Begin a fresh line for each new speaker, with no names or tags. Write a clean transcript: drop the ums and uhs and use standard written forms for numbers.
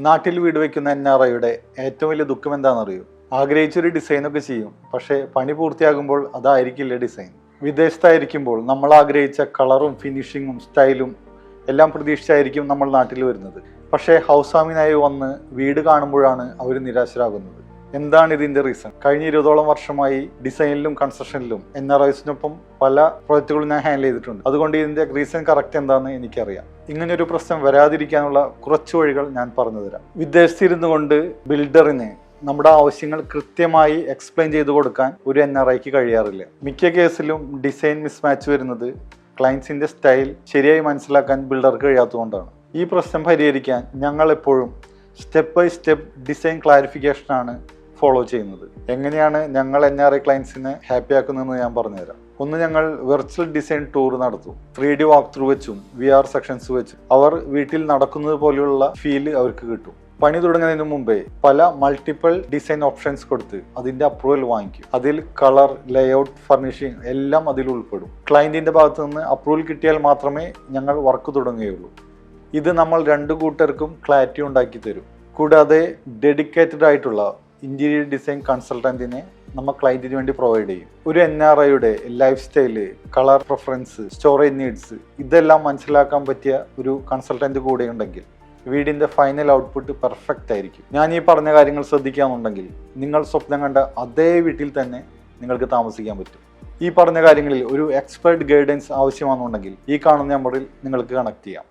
നാട്ടിൽ വീട് വയ്ക്കുന്ന NRIയുടെ ഏറ്റവും വലിയ ദുഃഖം എന്താണെന്നറിയോ? ആഗ്രഹിച്ചൊരു ഡിസൈനൊക്കെ ചെയ്യും, പക്ഷേ പണി പൂർത്തിയാകുമ്പോൾ അതായിരിക്കില്ല ഡിസൈൻ. വിദേശത്തായിരിക്കുമ്പോൾ നമ്മൾ ആഗ്രഹിച്ച കളറും ഫിനിഷിങ്ങും സ്റ്റൈലും എല്ലാം പ്രതീക്ഷിച്ചായിരിക്കും നമ്മൾ നാട്ടിൽ വരുന്നത്. പക്ഷേ ഹൗസ് വാമിനായി വന്ന് വീട് കാണുമ്പോഴാണ് അവർ നിരാശരാകുന്നത്. എന്താണ് ഇതിന്റെ റീസൺ? കഴിഞ്ഞ 20ഓളം വർഷമായി ഡിസൈനിലും കൺസ്ട്രക്ഷനിലും NRIസിനൊപ്പം പല പ്രോജക്റ്റുകളും ഞാൻ ഹാൻഡിൽ ചെയ്തിട്ടുണ്ട്. അതുകൊണ്ട് ഇതിന്റെ റീസൺ കറക്റ്റ് എന്താണെന്ന് എനിക്കറിയാം. ഇങ്ങനൊരു പ്രശ്നം വരാതിരിക്കാനുള്ള കുറച്ച് വഴികൾ ഞാൻ പറഞ്ഞു തരാം. വിദേശത്തിരുന്നു കൊണ്ട് ബിൽഡറിന് നമ്മുടെ ആവശ്യങ്ങൾ കൃത്യമായി എക്സ്പ്ലെയിൻ ചെയ്തു കൊടുക്കാൻ ഒരു NRIക്ക് കഴിയാറില്ല. മിക്ക കേസിലും ഡിസൈൻ മിസ്മാച്ച് വരുന്നത് ക്ലയൻസിന്റെ സ്റ്റൈൽ ശരിയായി മനസ്സിലാക്കാൻ ബിൽഡർക്ക് കഴിയാത്തതുകൊണ്ടാണ്. ഈ പ്രശ്നം പരിഹരിക്കാൻ ഞങ്ങൾ എപ്പോഴും സ്റ്റെപ്പ് ബൈ സ്റ്റെപ്പ് ഡിസൈൻ ക്ലാരിഫിക്കേഷനാണ് ഫോളോ ചെയ്യുന്നത്. എങ്ങനെയാണ് ഞങ്ങൾ NRI ക്ലയൻസിനെ ഹാപ്പി ആക്കുന്നതെന്ന് ഞാൻ പറഞ്ഞുതരാം. ഒന്ന്, ഞങ്ങൾ വെർച്വൽ ഡിസൈൻ ടൂർ നടത്തും. 3D വാക്ക് ത്രൂ വെച്ചും VR സെക്ഷൻസ് വെച്ചും അവർ വീട്ടിൽ നടക്കുന്നത് പോലെയുള്ള ഫീല് അവർക്ക് കിട്ടും. പണി തുടങ്ങുന്നതിന് മുമ്പേ പല മൾട്ടിപ്പിൾ ഡിസൈൻ ഓപ്ഷൻസ് കൊടുത്ത് അതിന്റെ അപ്രൂവൽ വാങ്ങിക്കും. അതിൽ കളർ, ലേഔട്ട്, ഫർണിഷിംഗ് എല്ലാം അതിൽ ഉൾപ്പെടും. ക്ലയന്റിന്റെ ഭാഗത്ത് നിന്ന് അപ്രൂവൽ കിട്ടിയാൽ മാത്രമേ ഞങ്ങൾ വർക്ക് തുടങ്ങുകയുള്ളൂ. ഇത് നമ്മൾ രണ്ടു കൂട്ടർക്കും ക്ലാരിറ്റി ഉണ്ടാക്കി തരും. കൂടാതെ ഡെഡിക്കേറ്റഡ് ആയിട്ടുള്ള ഇന്റീരിയർ ഡിസൈൻ കൺസൾട്ടന്റിനെ നമ്മൾ ക്ലയന്റിന് വേണ്ടി പ്രൊവൈഡ് ചെയ്യും. ഒരു NRIയുടെ life style, colour preference, storage needs ഇതെല്ലാം മനസ്സിലാക്കാൻ പറ്റിയ ഒരു കൺസൾട്ടന്റ് കൂടെ ഉണ്ടെങ്കിൽ വീടിന്റെ ഫൈനൽ ഔട്ട്പുട്ട് പെർഫെക്റ്റ് ആയിരിക്കും. ഞാൻ ഈ പറഞ്ഞ കാര്യങ്ങൾ ശ്രദ്ധിക്കാമെന്നുണ്ടെങ്കിൽ നിങ്ങൾ സ്വപ്നം കണ്ട അതേ വീട്ടിൽ തന്നെ നിങ്ങൾക്ക് താമസിക്കാൻ പറ്റും. ഈ പറഞ്ഞ കാര്യങ്ങളിൽ ഒരു എക്സ്പെർട്ട് ഗൈഡൻസ് ആവശ്യമാണെന്നുണ്ടെങ്കിൽ ഈ കാണുന്ന നമ്പറിൽ നിങ്ങൾക്ക് കണക്ട് ചെയ്യാം.